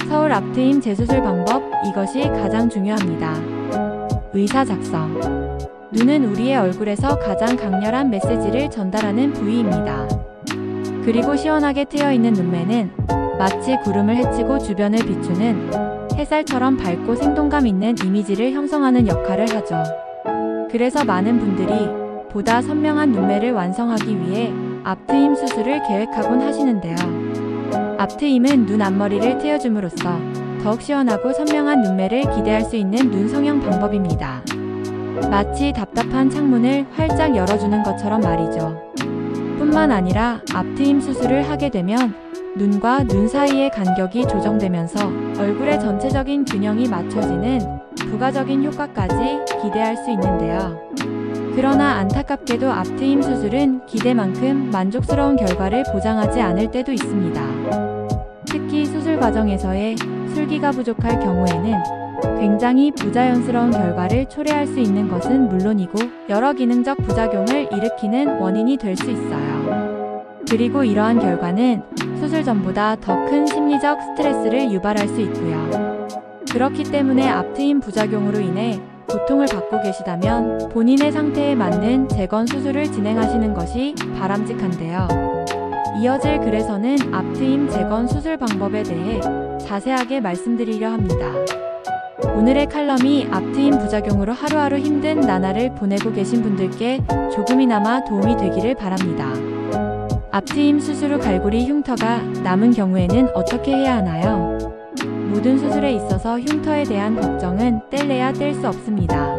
서울 앞트임 재수술 방법, 이것이 가장 중요합니다. 의사 작성. 눈은 우리의 얼굴에서 가장 강렬한 메시지를 전달하는 부위입니다. 그리고 시원하게 트여있는 눈매는 마치 구름을 헤치고 주변을 비추는 햇살처럼 밝고 생동감 있는 이미지를 형성하는 역할을 하죠. 그래서 많은 분들이 보다 선명한 눈매를 완성하기 위해 앞트임 수술을 계획하곤 하시는데요. 앞트임은 눈 앞머리를 트여줌으로써 더욱 시원하고 선명한 눈매를 기대할 수 있는 눈 성형 방법입니다. 마치 답답한 창문을 활짝 열어주는 것처럼 말이죠. 뿐만 아니라 앞트임 수술을 하게 되면 눈과 눈 사이의 간격이 조정되면서 얼굴의 전체적인 균형이 맞춰지는 부가적인 효과까지 기대할 수 있는데요. 그러나 안타깝게도 앞트임 수술은 기대만큼 만족스러운 결과를 보장하지 않을 때도 있습니다. 특히 수술 과정에서의 술기가 부족할 경우에는 굉장히 부자연스러운 결과를 초래할 수 있는 것은 물론이고 여러 기능적 부작용을 일으키는 원인이 될 수 있어요. 그리고 이러한 결과는 수술 전보다 더 큰 심리적 스트레스를 유발할 수 있고요. 그렇기 때문에 앞트임 부작용으로 인해 고통을 받고 계시다면 본인의 상태에 맞는 재건 수술을 진행하시는 것이 바람직한데요. 이어질 글에서는 앞트임 재건 수술 방법에 대해 자세하게 말씀드리려 합니다. 오늘의 칼럼이 앞트임 부작용으로 하루하루 힘든 나날을 보내고 계신 분들께 조금이나마 도움이 되기를 바랍니다. 앞트임 수술 후 갈고리 흉터가 남은 경우에는 어떻게 해야 하나요? 모든 수술에 있어서 흉터에 대한 걱정은 뗄래야 뗄 수 없습니다.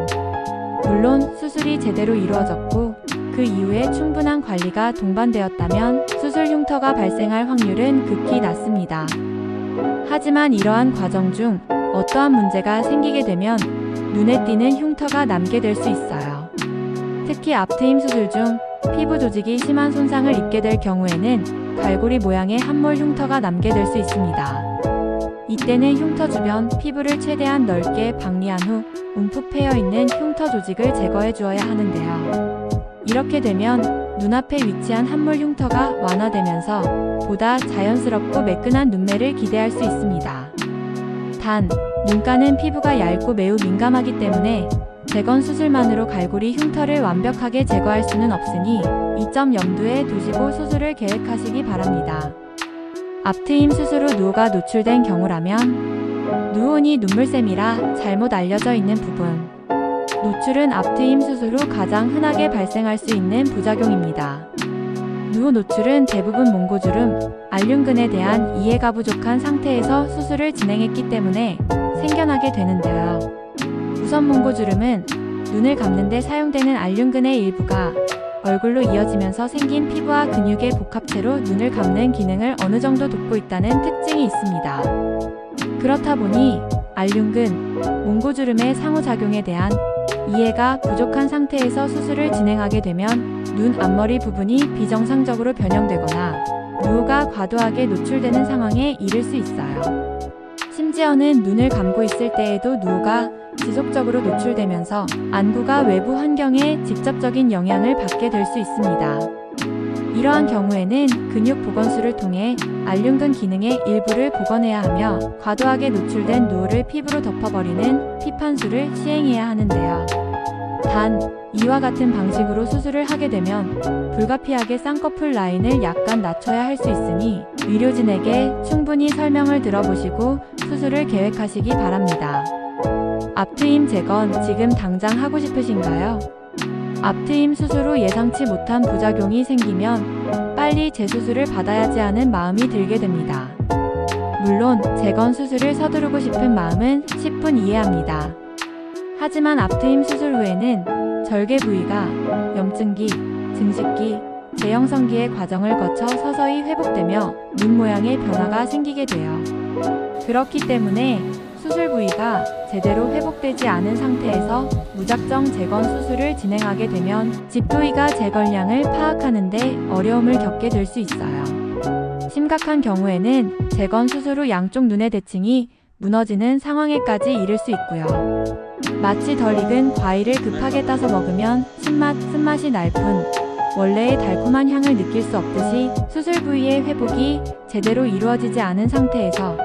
물론 수술이 제대로 이루어졌고 그 이후에 충분한 관리가 동반되었다면 수술 흉터가 발생할 확률은 극히 낮습니다. 하지만 이러한 과정 중 어떠한 문제가 생기게 되면 눈에 띄는 흉터가 남게 될 수 있어요. 특히 앞트임 수술 중 피부 조직이 심한 손상을 입게 될 경우에는 갈고리 모양의 함몰 흉터가 남게 될 수 있습니다. 이때는 흉터 주변 피부를 최대한 넓게 박리한 후 움푹 패여 있는 흉터 조직을 제거해 주어야 하는데요. 이렇게 되면 눈앞에 위치한 함몰 흉터가 완화되면서 보다 자연스럽고 매끈한 눈매를 기대할 수 있습니다. 단, 눈가는 피부가 얇고 매우 민감하기 때문에 재건 수술만으로 갈고리 흉터를 완벽하게 제거할 수는 없으니 이 점 염두에 두시고 수술을 계획하시기 바랍니다. 앞트임 수술 후 누우가 노출된 경우라면 누운이 눈물샘이라 잘못 알려져 있는 부분. 노출은 앞트임 수술 후 가장 흔하게 발생할 수 있는 부작용입니다. 누우 노출은 대부분 몽고주름, 알륜근에 대한 이해가 부족한 상태에서 수술을 진행했기 때문에 생겨나게 되는데요. 우선 몽고주름은 눈을 감는 데 사용되는 알륜근의 일부가 얼굴로 이어지면서 생긴 피부와 근육의 복합체로 눈을 감는 기능을 어느 정도 돕고 있다는 특징이 있습니다. 그렇다 보니 알륜근, 몽고주름의 상호작용에 대한 이해가 부족한 상태에서 수술을 진행하게 되면 눈 앞머리 부분이 비정상적으로 변형되거나 누우가 과도하게 노출되는 상황에 이를 수 있어요. 심지어는 눈을 감고 있을 때에도 누우가 지속적으로 노출되면서 안구가 외부 환경에 직접적인 영향을 받게 될 수 있습니다. 이러한 경우에는 근육 보건술을 통해 알륜근 기능의 일부를 복원해야 하며 과도하게 노출된 누우를 피부로 덮어버리는 피판술을 시행해야 하는데요. 단, 이와 같은 방식으로 수술을 하게 되면 불가피하게 쌍꺼풀 라인을 약간 낮춰야 할 수 있으니 의료진에게 충분히 설명을 들어보시고 수술을 계획하시기 바랍니다. 앞트임 재건 지금 당장 하고 싶으신가요? 앞트임 수술 후 예상치 못한 부작용이 생기면 빨리 재수술을 받아야지 하는 마음이 들게 됩니다. 물론 재건 수술을 서두르고 싶은 마음은 10분 이해합니다. 하지만 앞트임 수술 후에는 절개 부위가 염증기, 증식기, 재형성기의 과정을 거쳐 서서히 회복되며 눈 모양의 변화가 생기게 돼요. 그렇기 때문에 수술 부위가 제대로 회복되지 않은 상태에서 무작정 재건 수술을 진행하게 되면 집부위가 재건량을 파악하는 데 어려움을 겪게 될 수 있어요. 심각한 경우에는 재건 수술 후 양쪽 눈의 대칭이 무너지는 상황에까지 이를 수 있고요. 마치 덜 익은 과일을 급하게 따서 먹으면 쓴맛이 날 뿐 원래의 달콤한 향을 느낄 수 없듯이 수술 부위의 회복이 제대로 이루어지지 않은 상태에서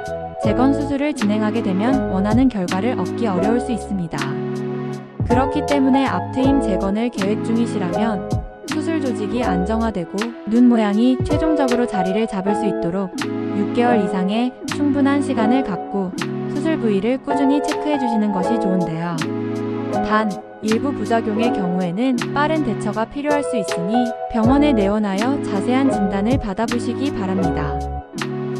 재건 수술을 진행하게 되면 원하는 결과를 얻기 어려울 수 있습니다. 그렇기 때문에 앞트임 재건을 계획 중이시라면 수술 조직이 안정화되고 눈 모양이 최종적으로 자리를 잡을 수 있도록 6개월 이상의 충분한 시간을 갖고 수술 부위를 꾸준히 체크해 주시는 것이 좋은데요. 단, 일부 부작용의 경우에는 빠른 대처가 필요할 수 있으니 병원에 내원하여 자세한 진단을 받아보시기 바랍니다.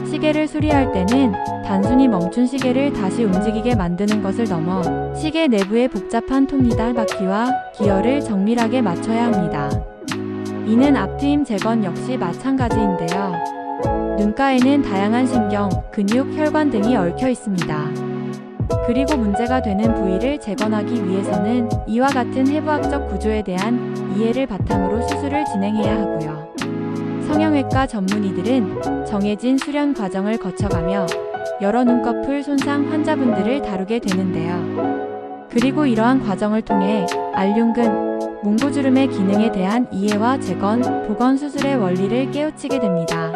시계를 수리할 때는 단순히 멈춘 시계를 다시 움직이게 만드는 것을 넘어 시계 내부의 복잡한 톱니달 바퀴와 기어를 정밀하게 맞춰야 합니다. 이는 앞트임 재건 역시 마찬가지인데요. 눈가에는 다양한 신경, 근육, 혈관 등이 얽혀 있습니다. 그리고 문제가 되는 부위를 재건하기 위해서는 이와 같은 해부학적 구조에 대한 이해를 바탕으로 수술을 진행해야 하고요. 성형외과 전문의들은 정해진 수련 과정을 거쳐가며 여러 눈꺼풀 손상 환자분들을 다루게 되는데요. 그리고 이러한 과정을 통해 알륜근, 몽고주름의 기능에 대한 이해와 재건, 복원 수술의 원리를 깨우치게 됩니다.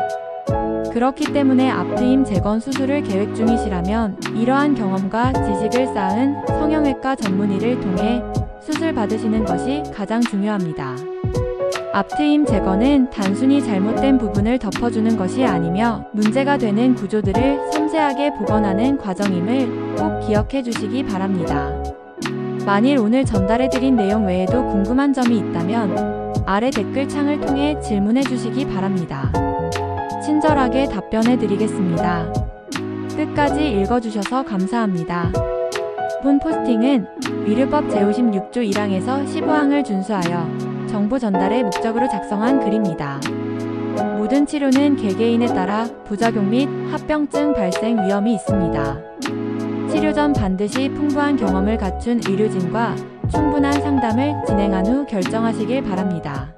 그렇기 때문에 앞트임 재건 수술을 계획 중이시라면 이러한 경험과 지식을 쌓은 성형외과 전문의를 통해 수술 받으시는 것이 가장 중요합니다. 앞트임 재건은 단순히 잘못된 부분을 덮어주는 것이 아니며 문제가 되는 구조들을 섬세하게 복원하는 과정임을 꼭 기억해 주시기 바랍니다. 만일 오늘 전달해드린 내용 외에도 궁금한 점이 있다면 아래 댓글창을 통해 질문해 주시기 바랍니다. 친절하게 답변해 드리겠습니다. 끝까지 읽어주셔서 감사합니다. 본 포스팅은 의료법 제56조 1항에서 15항을 준수하여 정보 전달의 목적으로 작성한 글입니다. 모든 치료는 개개인에 따라 부작용 및 합병증 발생 위험이 있습니다. 치료 전 반드시 풍부한 경험을 갖춘 의료진과 충분한 상담을 진행한 후 결정하시길 바랍니다.